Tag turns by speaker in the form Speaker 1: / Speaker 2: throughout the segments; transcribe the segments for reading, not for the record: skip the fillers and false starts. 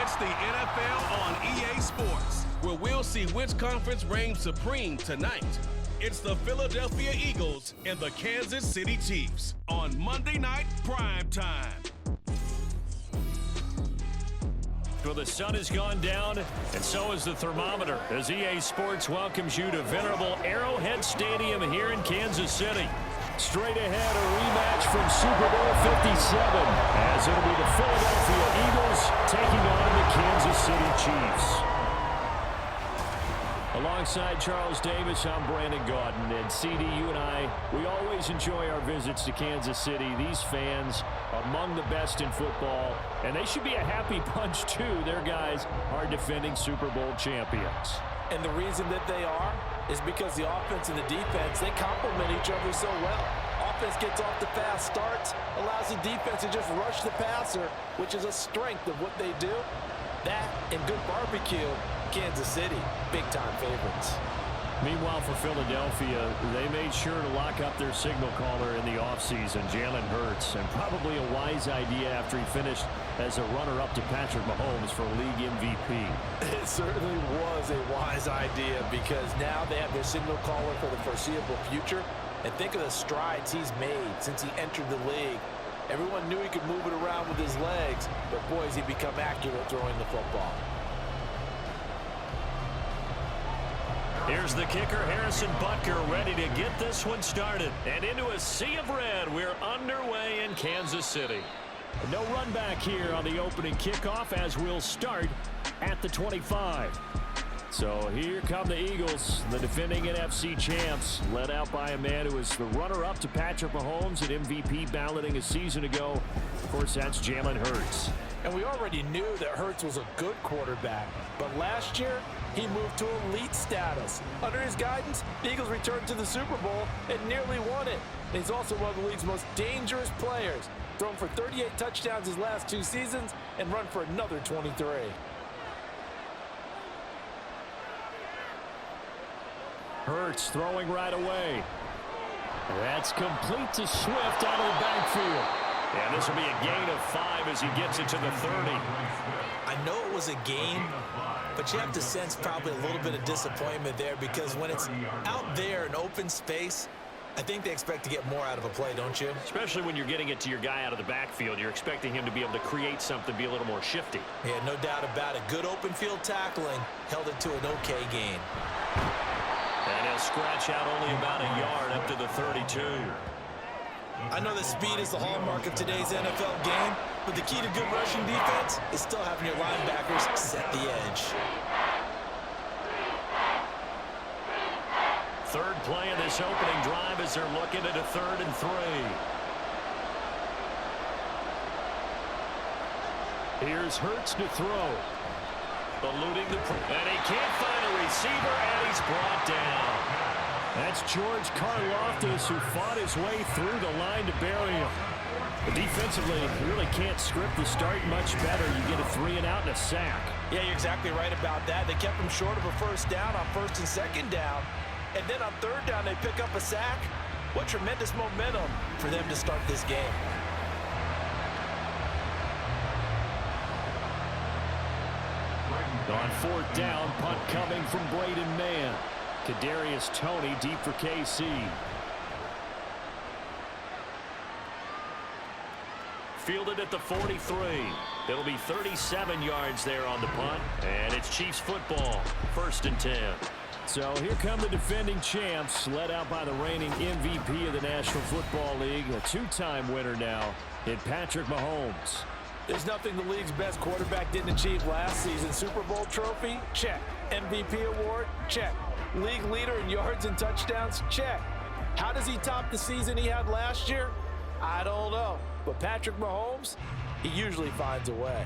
Speaker 1: It's the NFL on EA Sports, where we'll see which conference reigns supreme tonight. It's the Philadelphia Eagles and the Kansas City Chiefs on Monday Night Prime Time.
Speaker 2: Well, the sun has gone down, and so has the thermometer, as EA Sports welcomes you to venerable Arrowhead Stadium here in Kansas City. Straight ahead, a rematch from Super Bowl 57, as it'll be the Philadelphia Eagles taking on the Kansas City Chiefs. Alongside Charles Davis, I'm Brandon Gaudin, and CD, you and I, we always enjoy our visits to Kansas City. These fans, among the best in football, and they should be a happy bunch too. Their guys are defending Super Bowl champions.
Speaker 3: And the reason that they are is because the offense and the defense, they complement each other so well. Offense gets off the fast starts, allows the defense to just rush the passer, which is a strength of what they do. That and good barbecue, Kansas City, big-time favorites.
Speaker 2: Meanwhile, for Philadelphia, they made sure to lock up their signal caller in the offseason, Jalen Hurts, and probably a wise idea after he finished as a runner-up to Patrick Mahomes for league MVP.
Speaker 3: It certainly was a wise idea because now they have their signal caller for the foreseeable future. And think of the strides he's made since he entered the league. Everyone knew he could move it around with his legs, but boy, has he become accurate throwing the football.
Speaker 2: Here's the kicker, Harrison Butker, ready to get this one started. And into a sea of red, we're underway in Kansas City. No run back here on the opening kickoff as we'll start at the 25. So here come the Eagles, the defending NFC champs, led out by a man who was the runner-up to Patrick Mahomes at MVP balloting a season ago. Of course, that's Jalen Hurts.
Speaker 3: And we already knew that Hurts was a good quarterback, but last year, he moved to elite status. Under his guidance, the Eagles returned to the Super Bowl and nearly won it. And he's also one of the league's most dangerous players, thrown for 38 touchdowns his last 2 seasons and run for another 23.
Speaker 2: Hurts throwing right away. That's complete to Swift out of the backfield. And this will be a gain of 5 as he gets it to the 30.
Speaker 3: I know it was a gain, but you have to sense probably a little bit of disappointment there because when it's out there in open space, I think they expect to get more out of a play, don't you?
Speaker 2: Especially when you're getting it to your guy out of the backfield. You're expecting him to be able to create something, be a little more shifty.
Speaker 3: Yeah, no doubt about it. Good open field tackling held it to an okay gain.
Speaker 2: And he'll scratch out only about a yard up to the 32.
Speaker 3: I know that speed is the hallmark of today's NFL game, but the key to good rushing defense is still having your linebackers set the edge.
Speaker 2: Third play of this opening drive as they're looking at a 3rd and 3. Here's Hurts to throw. Eluding the and he can't find a receiver, and he's brought down. That's George Karlaftis, who fought his way through the line to bury him. But defensively, you really can't script the start much better. You get a 3 and out and a sack.
Speaker 3: Yeah, you're exactly right about that. They kept him short of a first down on 1st and 2nd down. And then on 3rd down, they pick up a sack. What tremendous momentum for them to start this game.
Speaker 2: On 4th down, punt coming from Braden Mann. Kadarius Toney deep for KC. Fielded at the 43. It'll be 37 yards there on the punt. And it's Chiefs football. 1st and 10. So here come the defending champs, led out by the reigning MVP of the National Football League, a 2-time winner now in Patrick Mahomes.
Speaker 3: There's nothing the league's best quarterback didn't achieve last season. Super Bowl trophy? Check. MVP award? Check. League leader in yards and touchdowns? Check. How does he top the season he had last year? I don't know. But Patrick Mahomes, he usually finds a way.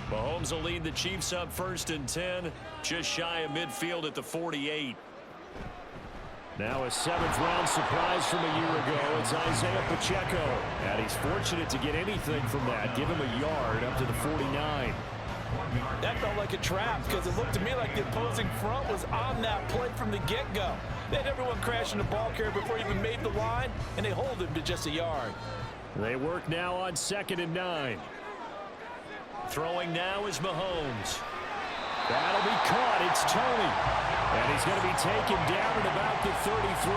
Speaker 2: Mahomes will lead the Chiefs up 1st and 10, just shy of midfield at the 48. Now a 7th-round surprise from a year ago. It's Isaiah Pacheco. And he's fortunate to get anything from that. Give him a yard up to the 49.
Speaker 3: That felt like a trap because it looked to me like the opposing front was on that play from the get-go. They had everyone crashing the ball carrier before he even made the line, and they hold him to just a yard.
Speaker 2: They work now on 2nd and 9. Throwing now is Mahomes. That'll be caught. It's Tony. And he's going to be taken down at about the 33.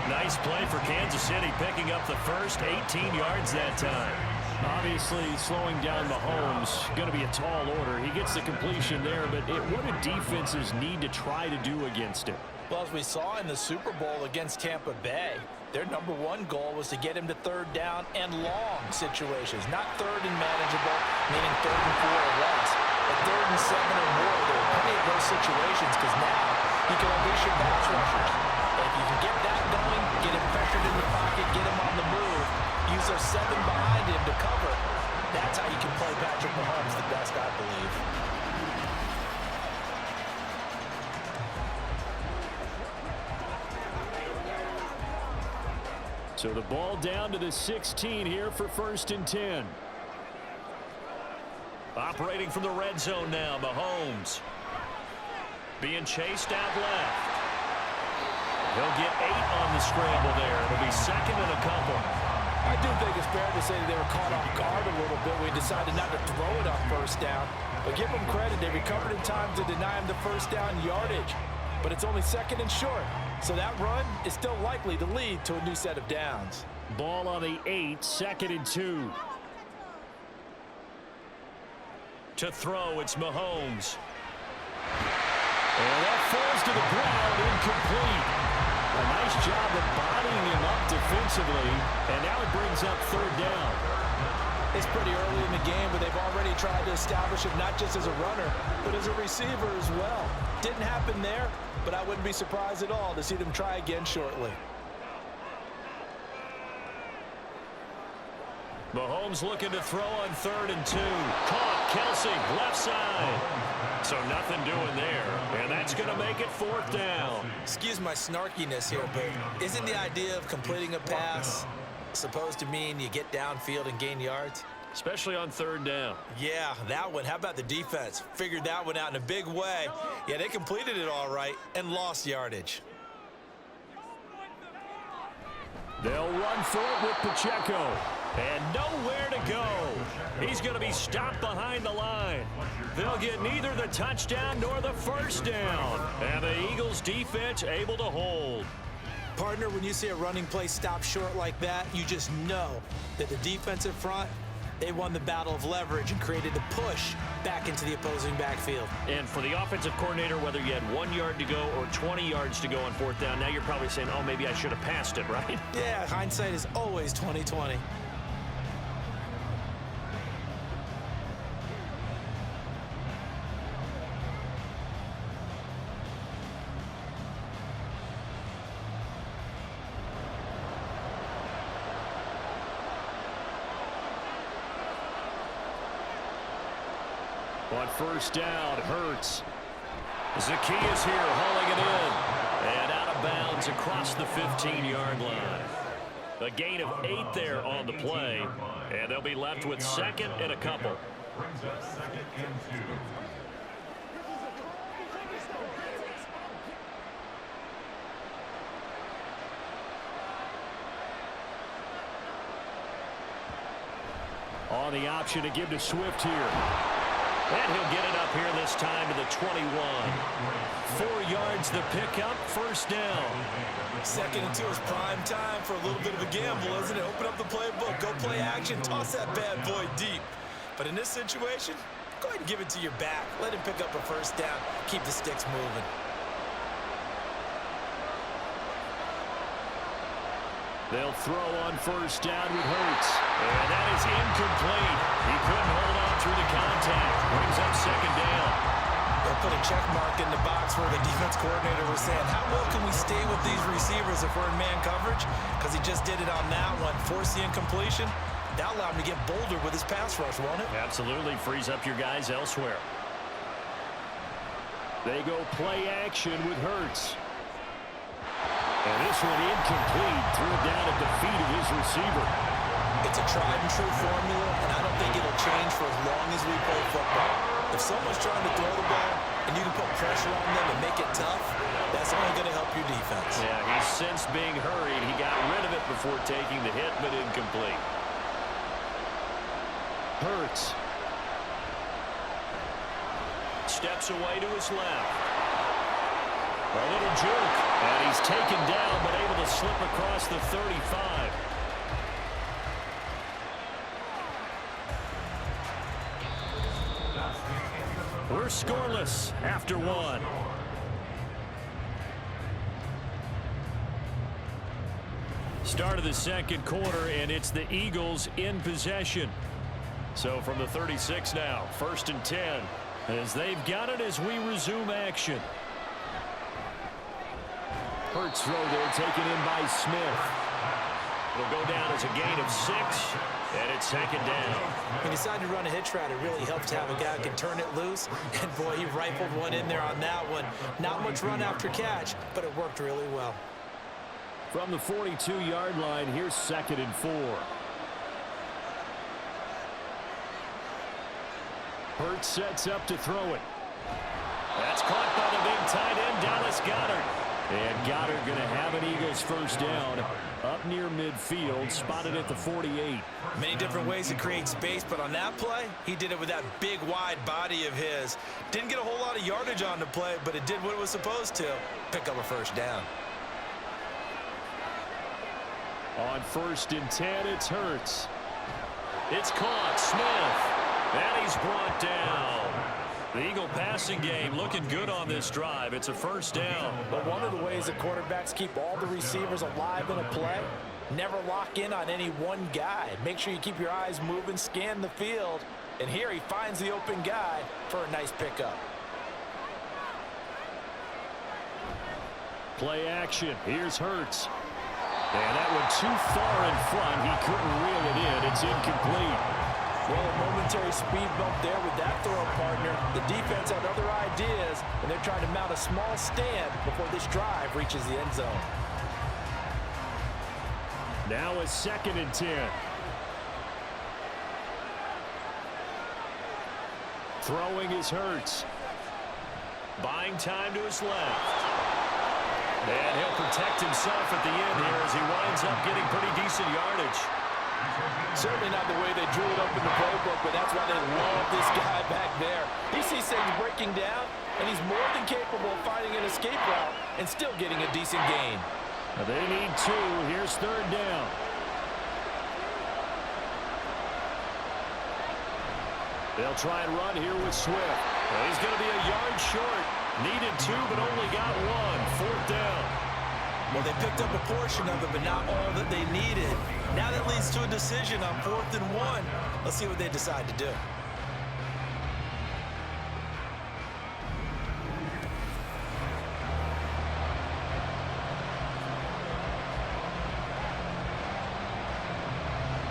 Speaker 2: Nice play for Kansas City, picking up the first 18 yards that time. Obviously, slowing down Mahomes, going to be a tall order. He gets the completion there, but what do defenses need to try to do against him?
Speaker 3: Well, as we saw in the Super Bowl against Tampa Bay, their #1 goal was to get him to third down and long situations, not third and manageable, meaning 3rd and 4 or less. At 3rd and 7 or more, there are plenty of those situations because now you can unleash your pass rushers. And if you can get that going, get him pressured in the pocket, get him on the move, use those 7 behind him to cover, that's how you can play Patrick Mahomes the best, I believe.
Speaker 2: So the ball down to the 16 here for 1st and 10. Operating from the red zone now, Mahomes. Being chased out left. He'll get 8 on the scramble there. It'll be 2nd and a couple.
Speaker 3: I do think it's fair to say they were caught off guard a little bit. We decided not to throw it on 1st down. But give them credit. They recovered in time to deny him the 1st down yardage. But it's only 2nd and short. So that run is still likely to lead to a new set of downs.
Speaker 2: Ball on the 8, 2nd and 2. To throw, it's Mahomes. And that falls to the ground, incomplete. A nice job of bodying him up defensively, and now it brings up 3rd down.
Speaker 3: It's pretty early in the game, but they've already tried to establish him not just as a runner, but as a receiver as well. Didn't happen there, but I wouldn't be surprised at all to see them try again shortly.
Speaker 2: Mahomes looking to throw on 3rd and 2. Caught, Kelsey, left side. So nothing doing there, and that's going to make it 4th down.
Speaker 3: Excuse my snarkiness here, but isn't the idea of completing a pass supposed to mean you get downfield and gain yards?
Speaker 2: Especially on 3rd down.
Speaker 3: Yeah, that one. How about the defense? Figured that one out in a big way. Yeah, they completed it all right and lost yardage.
Speaker 2: They'll run for it with Pacheco. And nowhere to go. He's going to be stopped behind the line. They'll get neither the touchdown nor the 1st down. And the Eagles defense able to hold.
Speaker 3: Partner, when you see a running play stop short like that, you just know that the defensive front, they won the battle of leverage and created the push back into the opposing backfield.
Speaker 2: And for the offensive coordinator, whether you had 1 yard to go or 20 yards to go on 4th down, now you're probably saying, oh, maybe I should have passed it, right?
Speaker 3: Yeah, hindsight is always 20/20.
Speaker 2: On 1st down, Hurts. Zacchaeus here hauling it in. And out of bounds across the 15-yard line. A gain of 8 there on the play. And they'll be left with 2nd and a couple. On the option to give to Swift here. And he'll get it up here this time to the 21. 4 yards the pickup, 1st down.
Speaker 3: 2nd and 2 is prime time for a little bit of a gamble, isn't it? Open up the playbook, go play action, toss that bad boy deep. But in this situation, go ahead and give it to your back. Let him pick up a 1st down, keep the sticks moving.
Speaker 2: They'll throw on 1st down with Hurts. And that is incomplete. He couldn't hold on through the contact. Brings up 2nd down.
Speaker 3: They'll put a check mark in the box where the defense coordinator was saying, how well can we stay with these receivers if we're in man coverage? Because he just did it on that one. Force the incompletion. That'll allow him to get bolder with his pass rush, won't it?
Speaker 2: Absolutely. Frees up your guys elsewhere. They go play action with Hurts. And this one incomplete. Threw it down at the feet of his receiver.
Speaker 3: It's a tried and true formula, and I don't think it'll change for as long as we play football. If someone's trying to throw the ball and you can put pressure on them and make it tough, that's only going to help your defense.
Speaker 2: Yeah, he's sensed being hurried. He got rid of it before taking the hit, but incomplete. Hurts. steps away to his left. A little juke, and he's taken down, but able to slip across the 35. We're scoreless after one. Start of the second quarter, and it's the Eagles in possession. So from the 36 now, 1st and 10, as they've got it as we resume action. Hurts throw there, taken in by Smith. It'll go down as a gain of 6, and it's 2nd down.
Speaker 3: When you decide to run a hitch route, it really helps to have a guy who can turn it loose. And, boy, he rifled one in there on that one. Not much run after catch, but it worked really well.
Speaker 2: From the 42-yard line, here's 2nd and 4. Hurts sets up to throw it. That's caught by the big tight end, Dallas Goedert. And Goddard going to have an Eagles first down up near midfield, spotted at the 48.
Speaker 3: Many different ways to create space, but on that play, he did it with that big, wide body of his. Didn't get a whole lot of yardage on the play, but it did what it was supposed to. Pick up a first down.
Speaker 2: On 1st and 10, it's Hurts. It's caught, Smith, and he's brought down. The Eagle passing game looking good on this drive. It's a first down.
Speaker 3: But one of the ways that quarterbacks keep all the receivers alive in a play, never lock in on any one guy. Make sure you keep your eyes moving, scan the field, and here he finds the open guy for a nice pickup.
Speaker 2: Play action. Here's Hurts. And that one too far in front. He couldn't reel it in. It's incomplete.
Speaker 3: Well, a momentary speed bump there with that throw partner. The defense had other ideas, and they're trying to mount a small stand before this drive reaches the end zone.
Speaker 2: Now a 2nd and 10. Throwing is Hurts. Buying time to his left. And he'll protect himself at the end here as he winds up getting pretty decent yardage.
Speaker 3: Certainly not the way they drew it up in the playbook, but that's why they love this guy back there. He sees things breaking down, and he's more than capable of finding an escape route and still getting a decent gain.
Speaker 2: Now they need 2. Here's 3rd down. They'll try and run here with Swift. Well, he's going to be a yard short. Needed 2, but only got 1. 4th down.
Speaker 3: Well, they picked up a portion of it, but not all that they needed. Now that leads to a decision on 4th and 1. Let's see what they decide to do.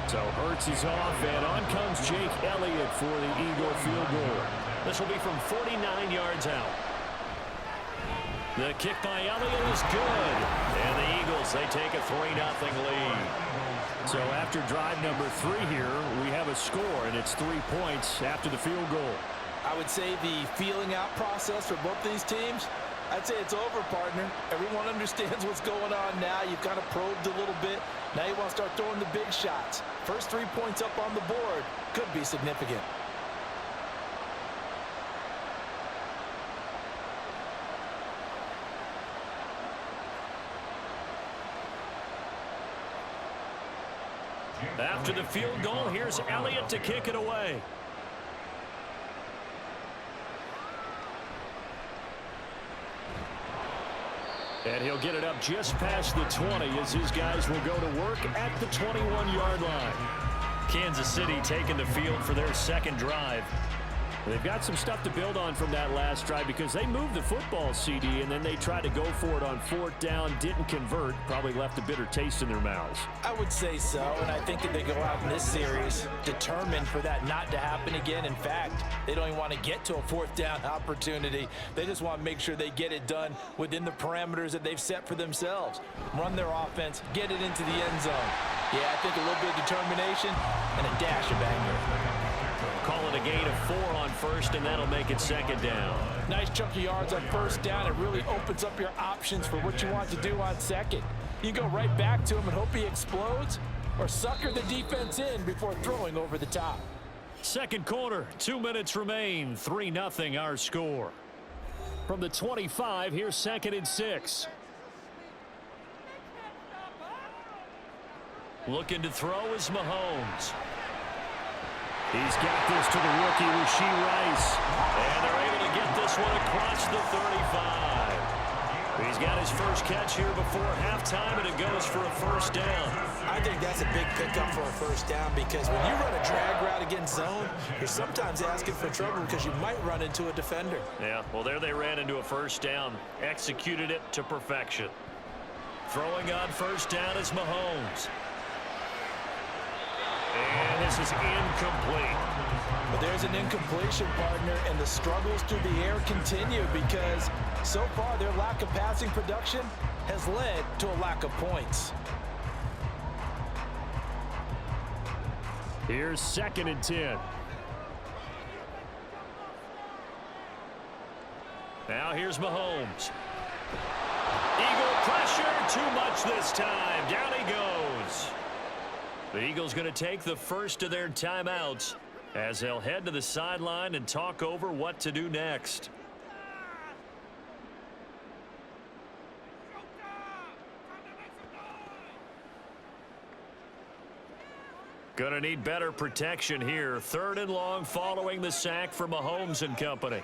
Speaker 2: So Hurts is off, and on comes Jake Elliott for the Eagle field goal. This will be from 49 yards out. The kick by Elliott is good. And the Eagles, they take a 3-0 lead. So after drive number 3 here, we have a score, and it's 3 points after the field goal.
Speaker 3: I would say the feeling out process for both these teams, I'd say it's over, partner. Everyone understands what's going on now. You've kind of probed a little bit. Now you want to start throwing the big shots. First 3 points up on the board could be significant.
Speaker 2: After the field goal, here's Elliott to kick it away. And he'll get it up just past the 20 as his guys will go to work at the 21-yard line. Kansas City taking the field for their second drive. They've got some stuff to build on from that last drive because they moved the football, CD, and then they tried to go for it on 4th down, didn't convert, probably left a bitter taste in their mouths.
Speaker 3: I would say so, and I think that they go out in this series determined for that not to happen again. In fact, they don't even want to get to a 4th down opportunity. They just want to make sure they get it done within the parameters that they've set for themselves. Run their offense, get it into the end zone. Yeah, I think a little bit of determination and a dash of anger.
Speaker 2: Call it a gain of 4 on 1st, and that'll make it 2nd down.
Speaker 3: Nice chunk of yards on 1st down. It really opens up your options for what you want to do on 2nd. You go right back to him and hope he explodes, or sucker the defense in before throwing over the top.
Speaker 2: Second quarter, 2 minutes remain. 3-0 our score. From the 25, here's 2nd and 6. Looking to throw is Mahomes. He's got this to the rookie, Rashee Rice. And they're able to get this one across the 35. He's got his first catch here before halftime, and it goes for a first down.
Speaker 3: I think that's a big pickup for a first down because when you run a drag route against zone, you're sometimes asking for trouble because you might run into a defender.
Speaker 2: Yeah, well, there they ran into a first down. Executed it to perfection. Throwing on first down is Mahomes. And this is incomplete.
Speaker 3: But there's an incompletion, partner, and the struggles through the air continue because so far their lack of passing production has led to a lack of points.
Speaker 2: Here's 2nd and 10. Now here's Mahomes. Eagle pressure, too much this time. Down he goes. The Eagles going to take the first of their timeouts as they'll head to the sideline and talk over what to do next. Going to need better protection here. 3rd and long following the sack for Mahomes and company.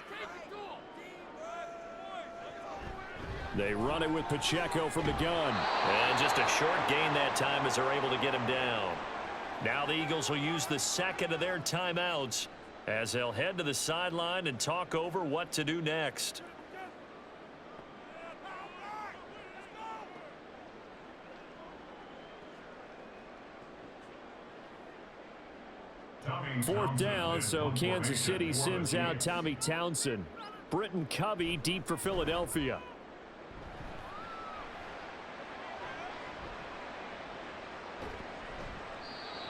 Speaker 2: They run it with Pacheco from the gun. And just a short gain that time as they're able to get him down. Now the Eagles will use the 2nd of their timeouts as they'll head to the sideline and talk over what to do next. Fourth down, so Kansas City sends out Tommy Townsend. Britton Covey deep for Philadelphia.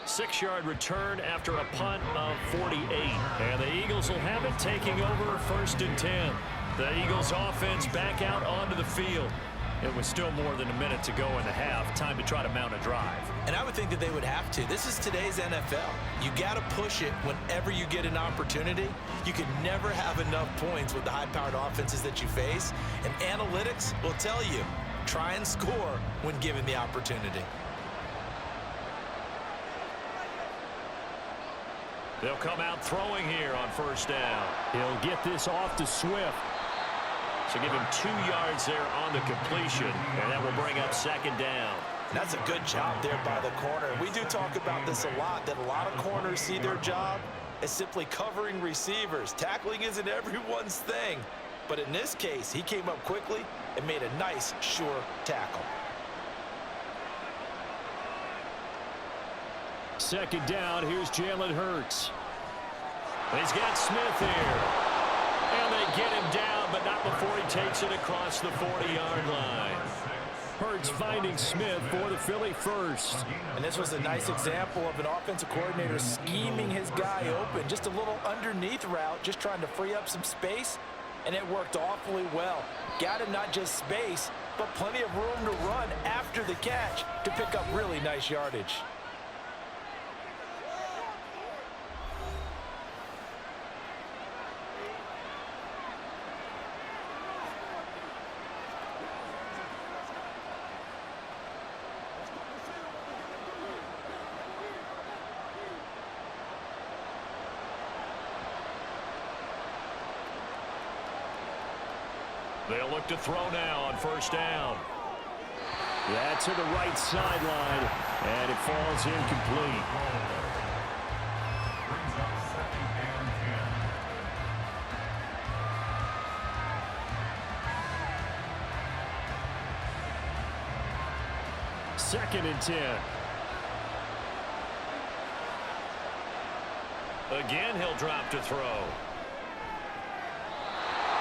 Speaker 2: 6-yard return after a punt of 48. And the Eagles will have it taking over 1st and 10. The Eagles offense back out onto the field. It was still more than a minute to go in the half. Time to try to mount a drive.
Speaker 3: And I would think that they would have to. This is today's NFL. You got to push it whenever you get an opportunity. You can never have enough points with the high-powered offenses that you face. And analytics will tell you, try and score when given the opportunity.
Speaker 2: They'll come out throwing here on 1st down. He'll get this off to Swift. So give him 2 yards there on the completion, and that will bring up 2nd down.
Speaker 3: That's a good job there by the corner. We do talk about this a lot, that a lot of corners see their job as simply covering receivers. Tackling isn't everyone's thing. But in this case, he came up quickly and made a nice, sure tackle.
Speaker 2: 2nd down, here's Jalen Hurts. He's got Smith here. And they get him down, but not before he takes it across the 40-yard line. Hurts finding Smith for the Philly first.
Speaker 3: And this was a nice example of an offensive coordinator scheming his guy open. Just a little underneath route, just trying to free up some space, and it worked awfully well. Got him not just space, but plenty of room to run after the catch to pick up really nice yardage.
Speaker 2: They'll look to throw now on 1st down. That's to the right sideline, and it falls incomplete. Second and 10. Again, he'll drop to throw.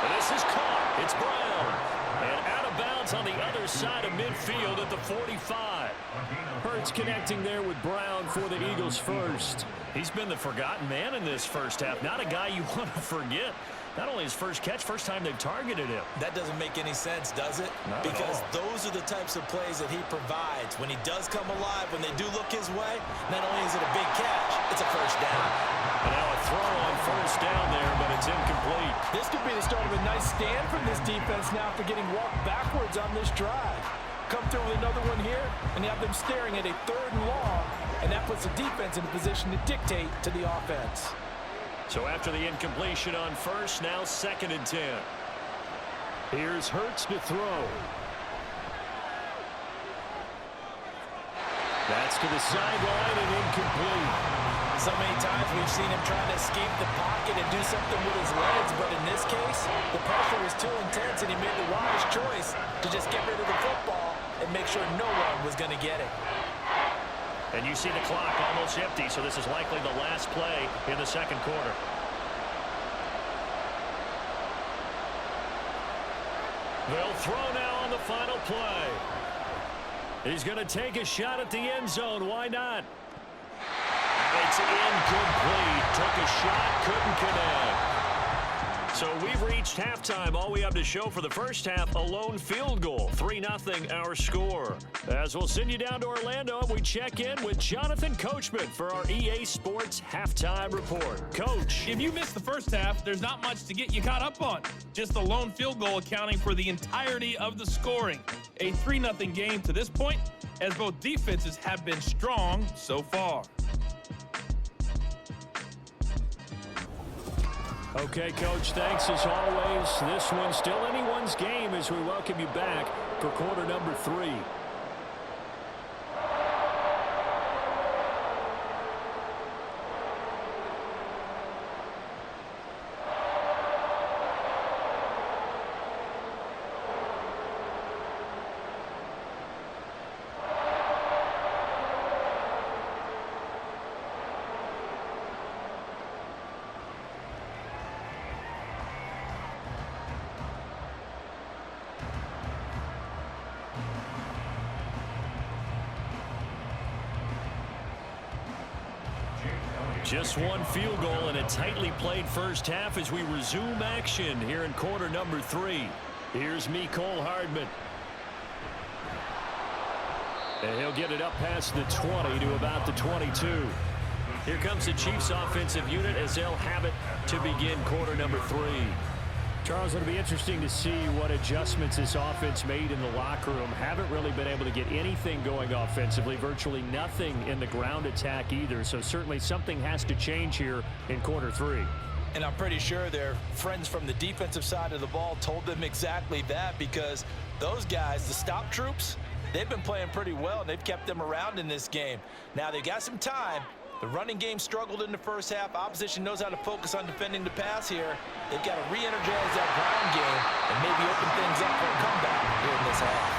Speaker 2: And this is caught. It's Brown. And out of bounds on the other side of midfield at the 45. Hurts connecting there with Brown for the Eagles first. He's been the forgotten man in this first half. Not a guy you want to forget. Not only his first catch, first time they've targeted him.
Speaker 3: That doesn't make any sense, does it?
Speaker 2: Not
Speaker 3: because those are the types of plays that he provides. When he does come alive, when they do look his way, not only is it a big catch, it's a first down.
Speaker 2: And now a throw on first down there, but it's incomplete.
Speaker 3: This could be the start of a nice stand from this defense now after getting walked backwards on this drive. Come through with another one here, and you have them staring at a 3rd and long, and that puts the defense in a position to dictate to the offense.
Speaker 2: So after the incompletion on first, now 2nd and 10. Here's Hurts to throw. That's to the sideline and incomplete.
Speaker 3: So many times we've seen him trying to escape the pocket and do something with his legs, but in this case, the pressure was too intense and he made the wise choice to just get rid of the football and make sure no one was going to get it.
Speaker 2: And you see the clock almost empty, so this is likely the last play in the 2nd quarter. They'll throw now on the final play. He's going to take a shot at the end zone. Why not? It's incomplete. Took a shot, couldn't connect. So we've reached halftime. All we have to show for the first half, a lone field goal. 3-0 our score. As we'll send you down to Orlando, and we check in with Jonathan Coachman for our EA Sports Halftime Report. Coach.
Speaker 4: If you missed the first half, there's not much to get you caught up on. Just the lone field goal accounting for the entirety of the scoring. A 3-0 game to this point, as both defenses have been strong so far.
Speaker 2: Okay, Coach, thanks as always. This one's still anyone's game as we welcome you back for quarter number 3. Just one field goal and a tightly played first half as we resume action here in quarter number 3. Here's Mecole Hardman. And he'll get it up past the 20 to about the 22. Here comes the Chiefs offensive unit as they'll have it to begin quarter number 3. Charles, it'll be interesting to see what adjustments this offense made in the locker room. Haven't really been able to get anything going offensively, virtually nothing in the ground attack either. So certainly something has to change here in quarter 3.
Speaker 3: And I'm pretty sure their friends from the defensive side of the ball told them exactly that, because those guys, the stop troops, they've been playing pretty well, and they've kept them around in this game. Now they've got some time. The running game struggled in the first half. Opposition knows how to focus on defending the pass here. They've got to re-energize that ground game and maybe open things up for a comeback here in this half.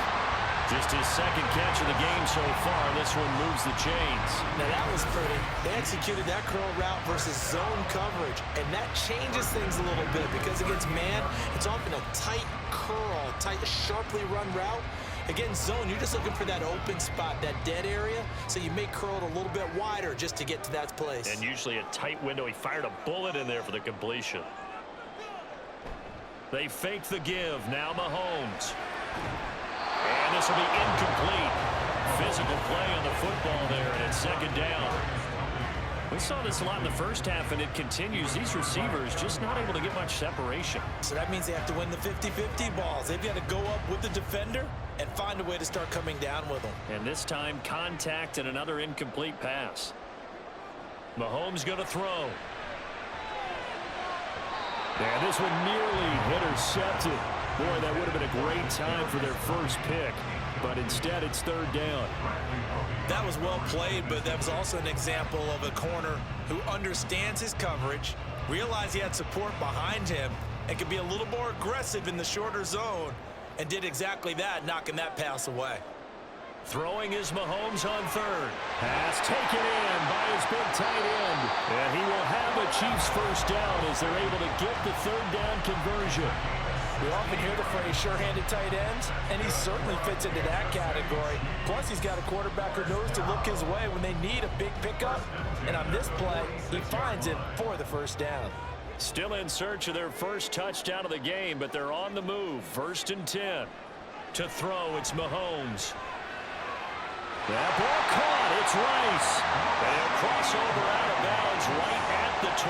Speaker 2: Just his 2nd catch of the game so far. This one moves the chains.
Speaker 3: Now that was pretty. They executed that curl route versus zone coverage, and that changes things a little bit because against man, it's often a tight curl, tight, sharply run route. Against zone, you're just looking for that open spot, that dead area, so you may curl it a little bit wider just to get to that place.
Speaker 2: And usually a tight window. He fired a bullet in there for the completion. They fake the give. Now Mahomes. And this will be incomplete. Physical play on the football there, and it's 2nd down. We saw this a lot in the first half, and it continues. These receivers just not able to get much separation.
Speaker 3: So that means they have to win the 50-50 balls. They've got to go up with the defender and find a way to start coming down with them.
Speaker 2: And this time, contact and another incomplete pass. Mahomes going to throw. And this one nearly intercepted. Boy, that would have been a great time for their first pick. But instead, it's 3rd down.
Speaker 3: That was well played, but that was also an example of a corner who understands his coverage, realized he had support behind him, and could be a little more aggressive in the shorter zone, and did exactly that, knocking that pass away.
Speaker 2: Throwing is Mahomes on 3rd. Pass taken in by his big tight end. And he will have a Chiefs first down as they're able to get the 3rd down conversion.
Speaker 3: We often hear the phrase sure-handed tight ends, and he certainly fits into that category. Plus, he's got a quarterback who knows to look his way when they need a big pickup. And on this play, he finds it for the first down.
Speaker 2: Still in search of their first touchdown of the game, but they're on the move. 1st and 10. To throw, it's Mahomes. That ball caught. It's Rice. And he'll cross over out of bounds right at the 25.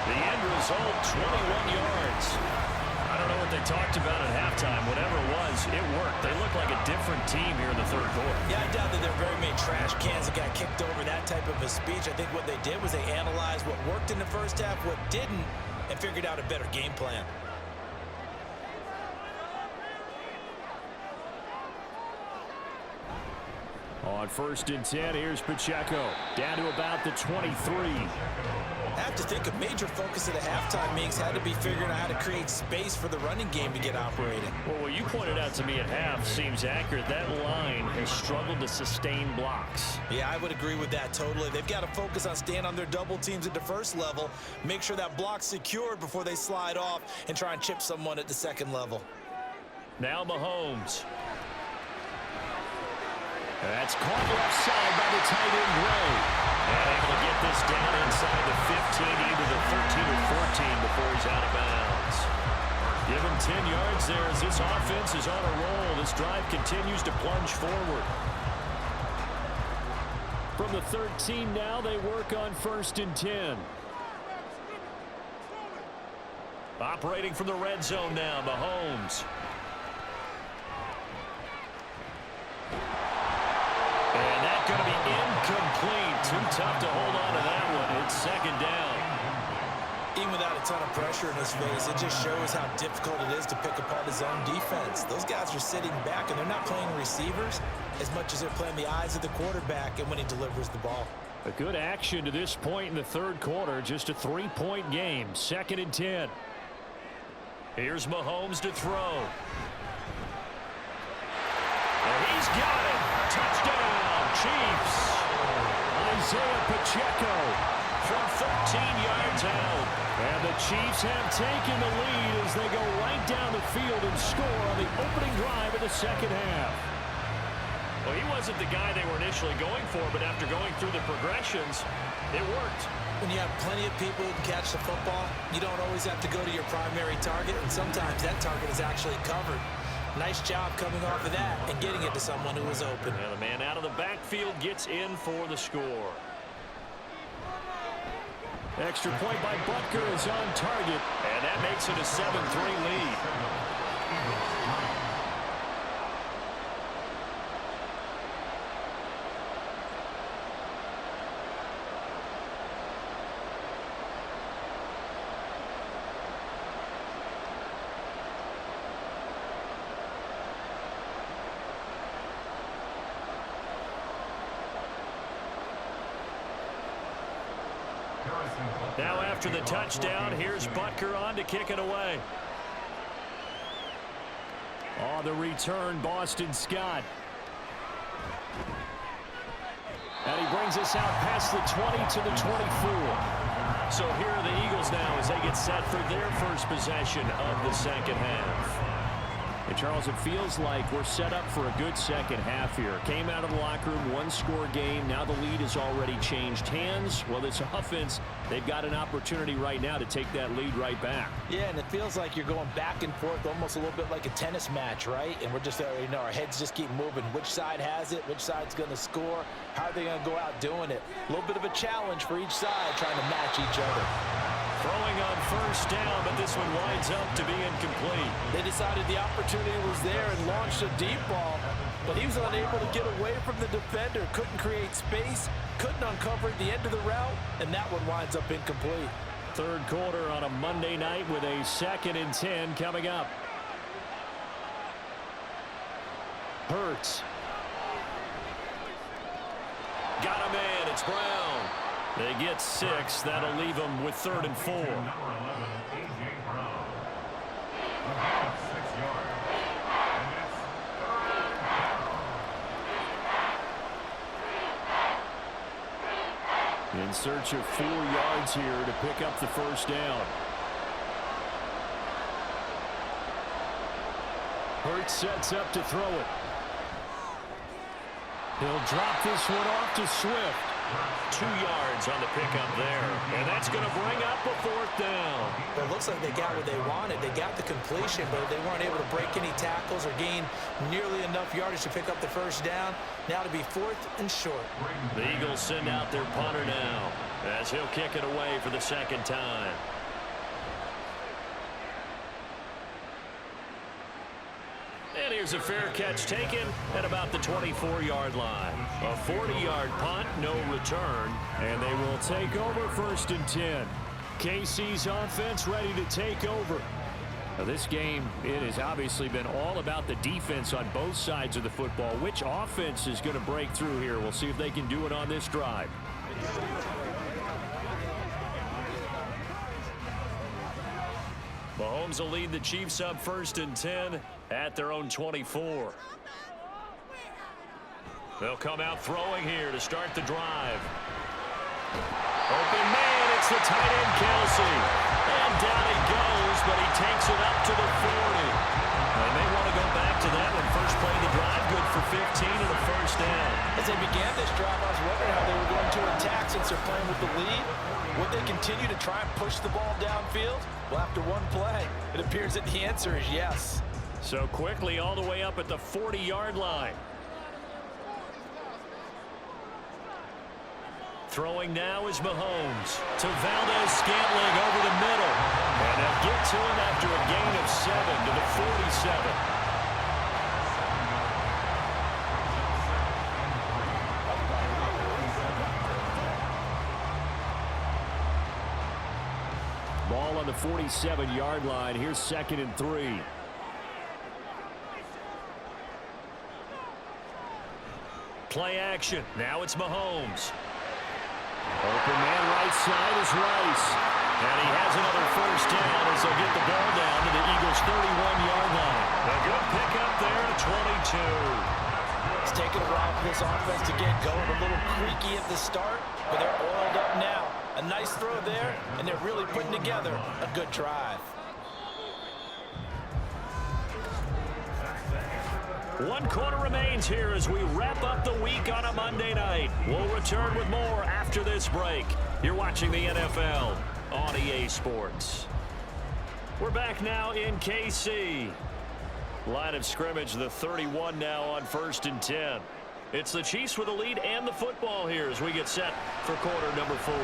Speaker 2: The end result, 21 yards. I don't know what they talked about at halftime. Whatever it was, it worked. They look like a different team here in the third quarter.
Speaker 3: Yeah, I doubt that there are very many trash cans that got kicked over that type of a speech. I think what they did was they analyzed what worked in the first half, what didn't, and figured out a better game plan.
Speaker 2: On 1st and 10, here's Pacheco. Down to about the 23.
Speaker 3: I have to think a major focus of the halftime meetings had to be figuring out how to create space for the running game to get operating.
Speaker 2: Well, what you pointed out to me at half seems accurate. That line has struggled to sustain blocks.
Speaker 3: Yeah, I would agree with that totally. They've got to focus on staying on their double teams at the first level, make sure that block's secured before they slide off and try and chip someone at the second level.
Speaker 2: Now Mahomes. That's caught left side by the tight end Gray. And able to get this down inside the 15 into the 13 or 14 before he's out of bounds. Give him 10 yards there as this offense is on a roll. This drive continues to plunge forward. From the 13 now, they work on 1st and 10. Operating from the red zone now, Mahomes. And that's going to be incomplete. Too tough to hold on to that one. It's 2nd down.
Speaker 3: Even without a ton of pressure in his face, it just shows how difficult it is to pick apart his own defense. Those guys are sitting back, and they're not playing receivers as much as they're playing the eyes of the quarterback and when he delivers the ball.
Speaker 2: A good action to this point in the third quarter. Just a 3-point game. 2nd and 10. Here's Mahomes to throw. And he's got it. Touchdown, Chiefs. Isaiah Pacheco from 13 yards out. And the Chiefs have taken the lead as they go right down the field and score on the opening drive of the second half. Well, he wasn't the guy they were initially going for, but after going through the progressions, it worked.
Speaker 3: When you have plenty of people who can catch the football, you don't always have to go to your primary target, and sometimes that target is actually covered. Nice job coming off of that and getting it to someone who was open.
Speaker 2: And the man out of the backfield gets in for the score. Extra point by Butker is on target, and that makes it a 7-3 lead. Now after the touchdown, here's Butker on to kick it away. On the return, Boston Scott. And he brings us out past the 20 to the 24. So here are the Eagles now as they get set for their first possession of the second half. And Charles, it feels like we're set up for a good second half here. Came out of the locker room, one-score game. Now the lead has already changed hands. Well, this offense, they've got an opportunity right now to take that lead right back.
Speaker 3: Yeah, and it feels like you're going back and forth, almost a little bit like a tennis match, right? And we're just, our heads just keep moving. Which side has it? Which side's going to score? How are they going to go out doing it? A little bit of a challenge for each side, trying to match each other.
Speaker 2: Throwing on first down, but this one winds up to be incomplete.
Speaker 3: They decided the opportunity was there and launched a deep ball, but he was unable to get away from the defender, couldn't create space, couldn't uncover the end of the route, and that one winds up incomplete.
Speaker 2: Third quarter on a Monday night with a 2nd and 10 coming up. Hurts. Got him in. It's Brown. They get 6. That'll leave them with 3rd and 4. In search of 4 yards here to pick up the first down. Hurts sets up to throw it. He'll drop this one off to Swift. 2 yards on the pickup there. And that's going to bring up a 4th down.
Speaker 3: Well, it looks like they got what they wanted. They got the completion, but they weren't able to break any tackles or gain nearly enough yardage to pick up the first down. Now to be 4th and short.
Speaker 2: The Eagles send out their punter now. As as he'll kick it away for the second time. And here's a fair catch taken at about the 24-yard line. A 40-yard punt, no return, and they will take over 1st and 10. KC's offense ready to take over. Now this game, it has obviously been all about the defense on both sides of the football. Which offense is going to break through here? We'll see if they can do it on this drive. Mahomes will lead the Chiefs up 1st and 10 at their own 24. They'll come out throwing here to start the drive. Open man, it's the tight end Kelsey. And down he goes, but he takes it up to the 40. They may want to go back to that one. First play of the drive, good for 15 and a first down.
Speaker 3: As they began this drive, I was wondering how they were going to attack since they're playing with the lead. Would they continue to try and push the ball downfield? Well, after one play, it appears that the answer is yes.
Speaker 2: So quickly all the way up at the 40-yard line. Throwing now is Mahomes to Valdez-Scantling over the middle. And they'll get to him after a gain of 7 to the 47. Ball on the 47-yard line. Here's 2nd and 3. Play action. Now it's Mahomes. Open man right side is Rice. And he has another first down as they'll get the ball down to the Eagles' 31-yard line. A good pickup there at 22.
Speaker 3: It's taken a while for this offense to get going. A little creaky at the start, but they're oiled up now. A nice throw there, and they're really putting together a good drive.
Speaker 2: One quarter remains here as we wrap up the week on a Monday night. We'll return with more after this break. You're watching the NFL on EA Sports. We're back now in KC. Line of scrimmage, the 31 now on 1st and 10. It's the Chiefs with the lead and the football here as we get set for quarter number 4.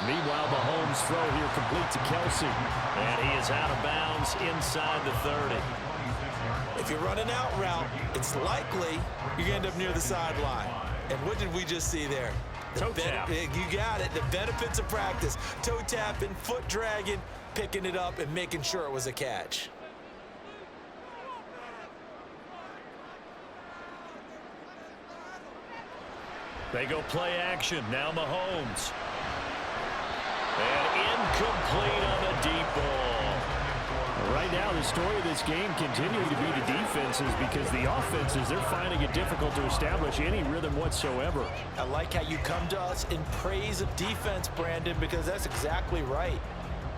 Speaker 2: Meanwhile, Mahomes' throw here complete to Kelsey. And he is out of bounds inside the 30.
Speaker 3: If you run an out route, it's likely you're going to end up near the sideline. And what did we just see there?
Speaker 2: Toe tap.
Speaker 3: You got it. The benefits of practice. Toe tapping, foot dragging, picking it up, and making sure it was a catch.
Speaker 2: They go play action. Now Mahomes. And incomplete on the deep ball. Right now, the story of this game continuing to be the defenses because the offenses, they're finding it difficult to establish any rhythm whatsoever.
Speaker 3: I like how you come to us in praise of defense, Brandon, because that's exactly right.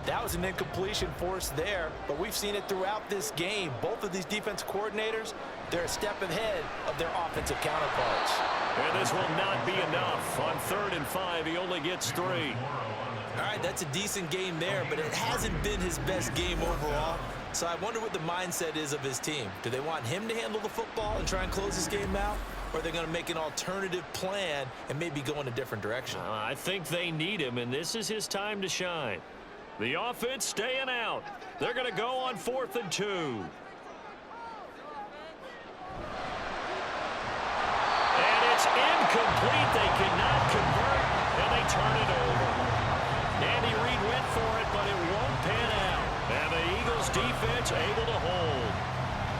Speaker 3: That was an incompletion forced there, but we've seen it throughout this game. Both of these defense coordinators, they're a step ahead of their offensive counterparts.
Speaker 2: And this will not be enough. On 3rd and 5, he only gets 3.
Speaker 3: All right, that's a decent game there, but it hasn't been his best game overall. So I wonder what the mindset is of his team. Do they want him to handle the football and try and close this game out? Or are they going to make an alternative plan and maybe go in a different direction?
Speaker 2: I think they need him, and this is his time to shine. The offense staying out. They're going to go on 4th and 2. And it's incomplete. They cannot convert, and they turn it over. Andy Reid went for it, but it won't pan out. And the Eagles defense able to hold.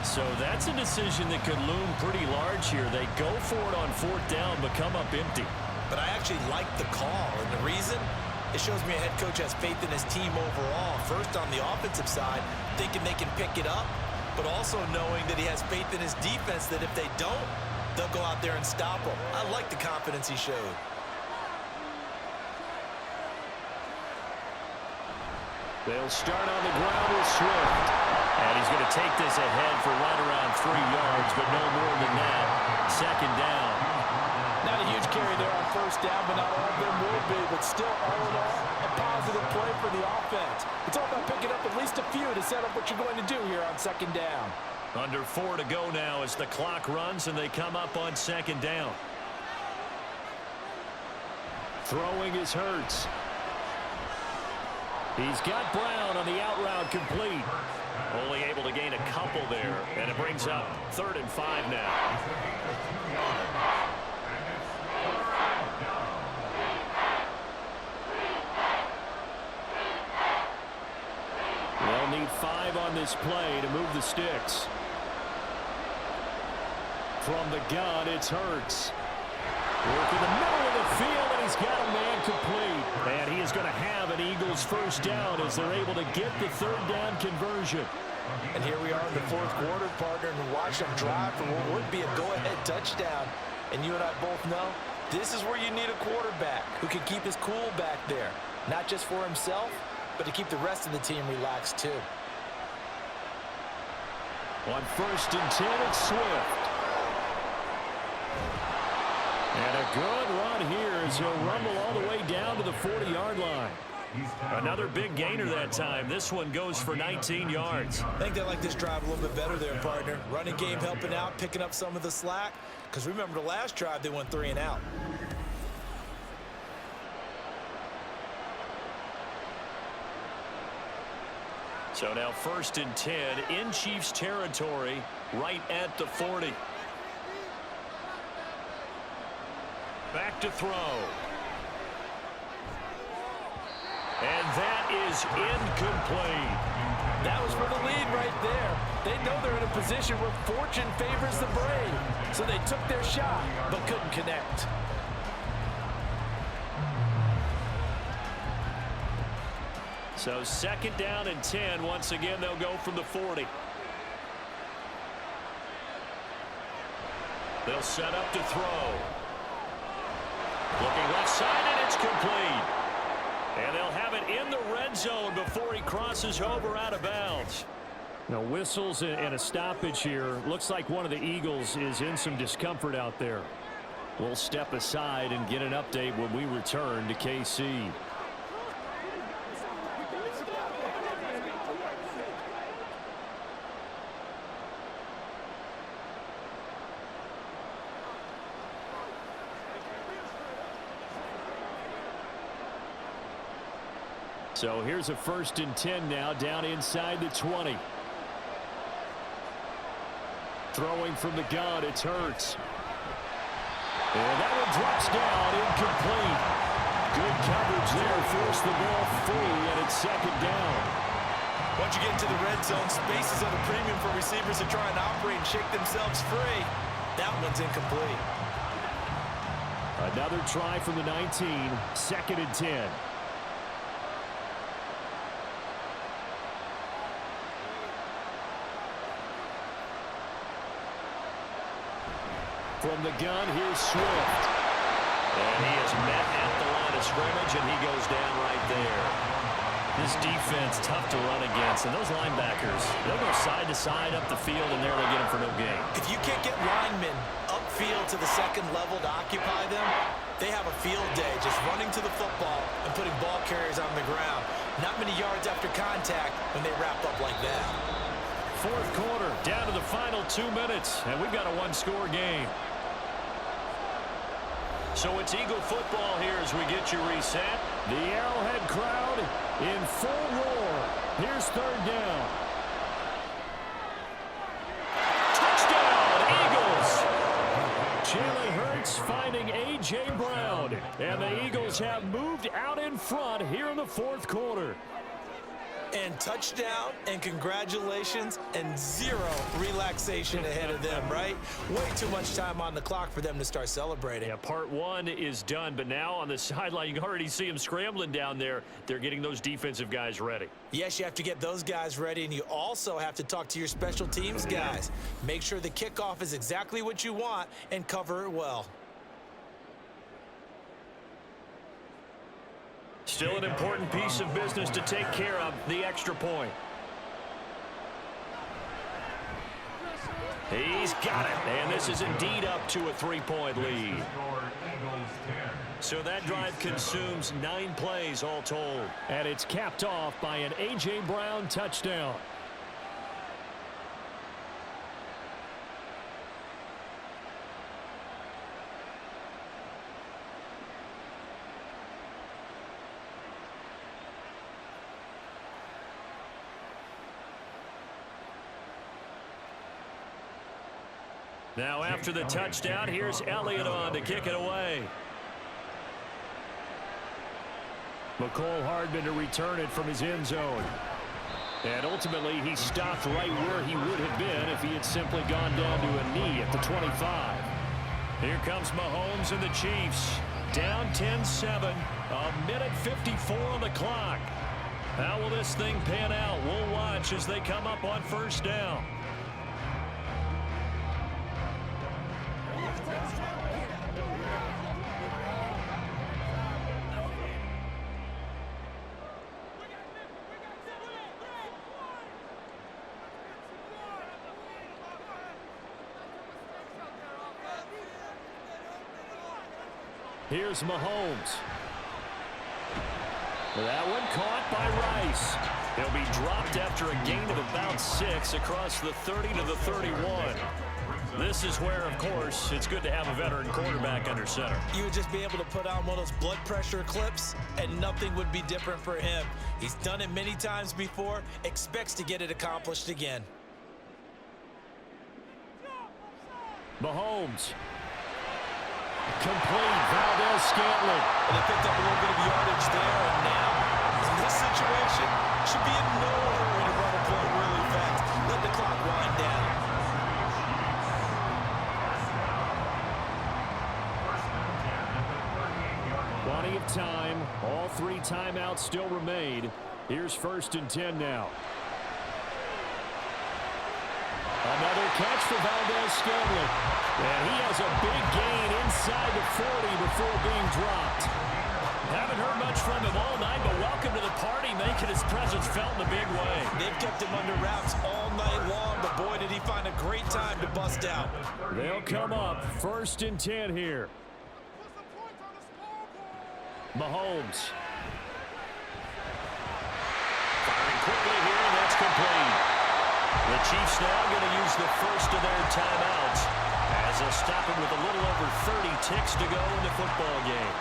Speaker 2: So that's a decision that could loom pretty large here. They go for it on 4th down, but come up empty.
Speaker 3: But I actually like the call, and the reason? It shows me a head coach has faith in his team overall. First, on the offensive side, thinking they can pick it up, but also knowing that he has faith in his defense that if they don't, they'll go out there and stop them. I like the confidence he showed.
Speaker 2: They'll start on the ground with Swift. And he's going to take this ahead for right around 3 yards, but no more than that. 2nd down.
Speaker 3: Not a huge carry there on 1st down, but not all of them will be. But still, all in all, a positive play for the offense. It's all about picking up at least a few to set up what you're going to do here on 2nd down.
Speaker 2: Under 4 to go now as the clock runs and they come up on 2nd down. Throwing is Hurts. He's got Brown on the out route complete. Only able to gain a couple there, and it brings up 3rd and 5 now. They'll need 5 on this play to move the sticks. From the gun, it's Hurts. Working the middle of the field, and he's got a man complete. And he is going to have an Eagles first down as they're able to get the 3rd down conversion.
Speaker 3: And here we are in the 4th quarter, partner, and watch them drive for what would be a go-ahead touchdown. And you and I both know this is where you need a quarterback who can keep his cool back there. Not just for himself, but to keep the rest of the team relaxed too.
Speaker 2: On 1st and 10, it's Swift. And a good run here as he'll rumble all the way down to the 40-yard line. Another big gainer that time. This one goes for 19 yards.
Speaker 3: I think they like this drive a little bit better there, partner. Running game helping out, picking up some of the slack. Because remember the last drive, they went 3 and out.
Speaker 2: So now 1st and 10 in Chiefs territory, right at the 40. Back to throw. And that is incomplete.
Speaker 3: That was for the lead right there. They know they're in a position where fortune favors the brave. So they took their shot, but couldn't connect.
Speaker 2: So 2nd down and 10. Once again, they'll go from the 40. They'll set up to throw. Looking left side, and it's complete. And they'll have it in the red zone before he crosses over out of bounds. Now, whistles and a stoppage here. Looks like one of the Eagles is in some discomfort out there. We'll step aside and get an update when we return to KC. So here's a 1st and 10 now, down inside the 20. Throwing from the gun, it's Hurts. And that one drops down, incomplete. Good coverage there, forced the ball free, and it's 2nd down.
Speaker 3: Once you get into the red zone, space is at a premium for receivers to try and operate and shake themselves free. That one's incomplete.
Speaker 2: Another try from the 19, 2nd and 10. From the gun, here's Swift. And he is met at the line of scrimmage, and he goes down right there. This defense, tough to run against. And those linebackers, they'll go side to side up the field, and there they get them for no gain.
Speaker 3: If you can't get linemen upfield to the 2nd level to occupy them, they have a field day just running to the football and putting ball carriers on the ground. Not many yards after contact when they wrap up like that.
Speaker 2: 4th quarter, down to the final 2 minutes, and we've got a one-score game. So it's Eagle football here as we get you reset. The Arrowhead crowd in full roar. Here's 3rd down. Touchdown, Eagles! Jalen Hurts finding A.J. Brown. And the Eagles have moved out in front here in the 4th quarter.
Speaker 3: And touchdown, and congratulations, and 0 relaxation ahead of them, right? Way too much time on the clock for them to start celebrating.
Speaker 2: Yeah, part 1 is done, but now on the sideline, you can already see them scrambling down there. They're getting those defensive guys ready.
Speaker 3: Yes, you have to get those guys ready, and you also have to talk to your special teams guys. Make sure the kickoff is exactly what you want and cover it well.
Speaker 2: Still an important piece of business to take care of, the extra point. He's got it, and this is indeed up to a 3-point lead. So that drive consumes 9 plays all told. And it's capped off by an A.J. Brown touchdown. Now after the touchdown, here's Elliott on to kick it away. McCole Hardman to return it from his end zone. And ultimately, he stopped right where he would have been if he had simply gone down to a knee at the 25. Here comes Mahomes and the Chiefs. Down 10-7, a minute 54 on the clock. How will this thing pan out? We'll watch as they come up on first down. Here's Mahomes. That one caught by Rice. He'll be dropped after a gain of about 6 across the 30 to the 31. This is where, of course, it's good to have a veteran quarterback under center.
Speaker 3: You would just be able to put on one of those blood pressure clips, and nothing would be different for him. He's done it many times before, expects to get it accomplished again.
Speaker 2: Mahomes. Complete. Valdez-Scantling.
Speaker 3: And they picked up a little bit of yardage there, and now, in this situation, should be in no hurry to run a play really fast. Let the clock wind down.
Speaker 2: Plenty of time. All 3 timeouts still remain. Here's 1st and 10 now. Another catch for Valdez-Scantling. And he has a big gain inside the 40 before being dropped. Haven't heard much from him all night, but welcome to the party, making his presence felt in a big way.
Speaker 3: They've kept him under wraps all night long, but boy, did he find a great time to bust out.
Speaker 2: They'll come up 1st and 10 here. Mahomes. Firing quickly here, and that's complete. The Chiefs now going to use the first of their timeouts as they'll stop it with a little over 30 ticks to go in the football game.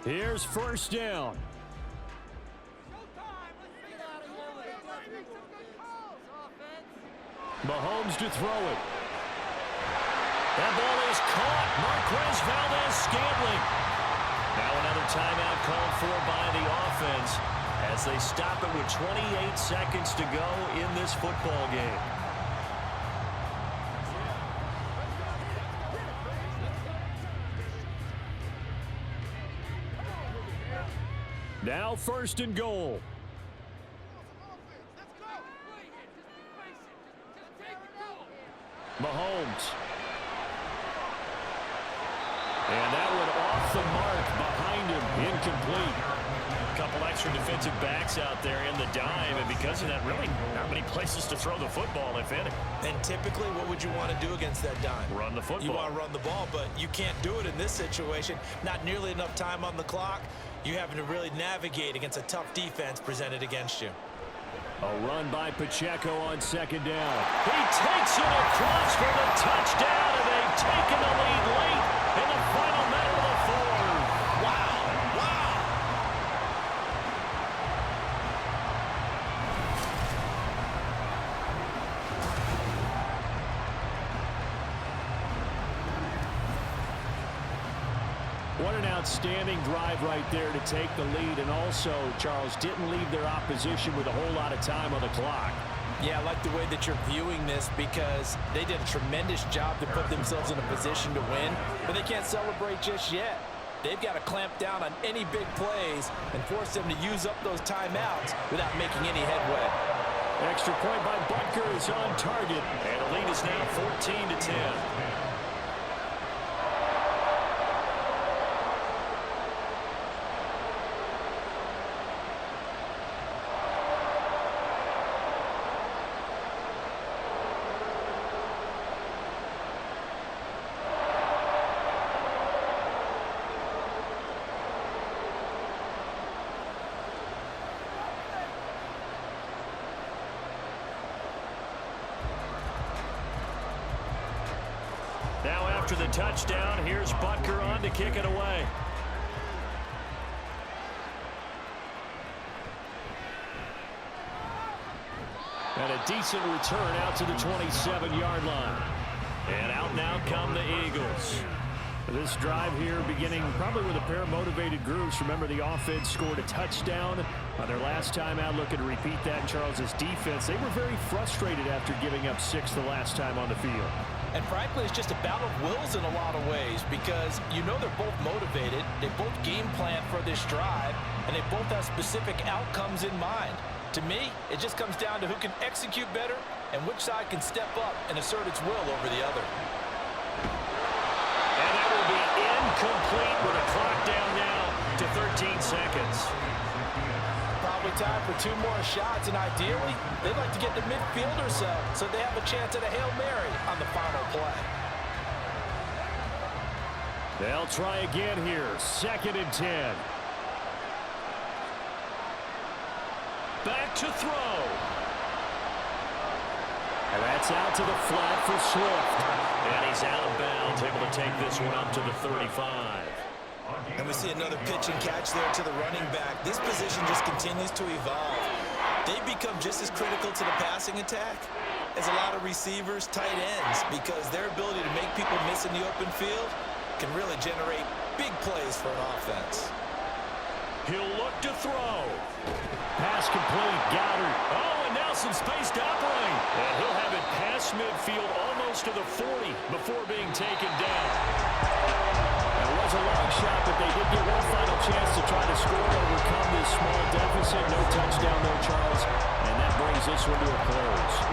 Speaker 2: Here's 1st down. Mahomes to throw it. That ball is caught. Marquez Valdez-Scantling. Now another timeout called for by the offense as they stop it with 28 seconds to go in this football game. Now 1st and goal. Mahomes. And that one off the mark behind him, incomplete. A couple extra defensive backs out there in the dime, and because of that, really not many places to throw the football, if any.
Speaker 3: And typically, what would you want to do against that dime?
Speaker 2: Run the football.
Speaker 3: You want to run the ball, but you can't do it in this situation. Not nearly enough time on the clock. You're having to really navigate against a tough defense presented against you.
Speaker 2: A run by Pacheco on 2nd down. He takes it across for the touchdown, and they've taken the lead late in the final minute of the 4th.
Speaker 3: Wow, wow.
Speaker 2: What an outstanding drive right there to take the lead, and also, Charles, didn't leave their opposition with a whole lot of time on the clock.
Speaker 3: Yeah, I like the way that you're viewing this because they did a tremendous job to put themselves in a position to win, but they can't celebrate just yet. They've got to clamp down on any big plays and force them to use up those timeouts without making any headway.
Speaker 2: Extra point by Butker is on target, and the lead is now 14-10. after the touchdown. Here's Butker on to kick it away. And a decent return out to the 27-yard line. And out now come the Eagles. This drive here beginning probably with a pair of motivated groups. Remember, the offense scored a touchdown on their last time out. Looking to repeat that in Charles's defense. They were very frustrated after giving up 6 the last time on the field.
Speaker 3: And frankly, it's just a battle of wills in a lot of ways because you know they're both motivated. They both game plan for this drive, and they both have specific outcomes in mind. To me, it just comes down to who can execute better and which side can step up and assert its will over the other.
Speaker 2: And that will be incomplete with a clock down now to 13 seconds.
Speaker 3: Probably time for 2 more shots, and ideally, they'd like to get to midfield or so they have a chance at a Hail Mary on the final play.
Speaker 2: They'll try again here. 2nd and 10. Back to throw. And that's out to the flat for Swift. And he's out of bounds, able to take this one up to the 35.
Speaker 5: And we see another pitch and catch there to the running back. This position just continues to evolve. They become just as critical to the passing attack as a lot of receivers, tight ends, because their ability to make people miss in the open field can really generate big plays for an offense.
Speaker 2: He'll look to throw. Pass complete. Goddard. Oh, and now some space to operate. And he'll have it past midfield almost to the 40 before being taken down. It was a long shot, but they did get one final chance to try to score and overcome this small deficit. No touchdown, though, Charles. And that brings this one to a close.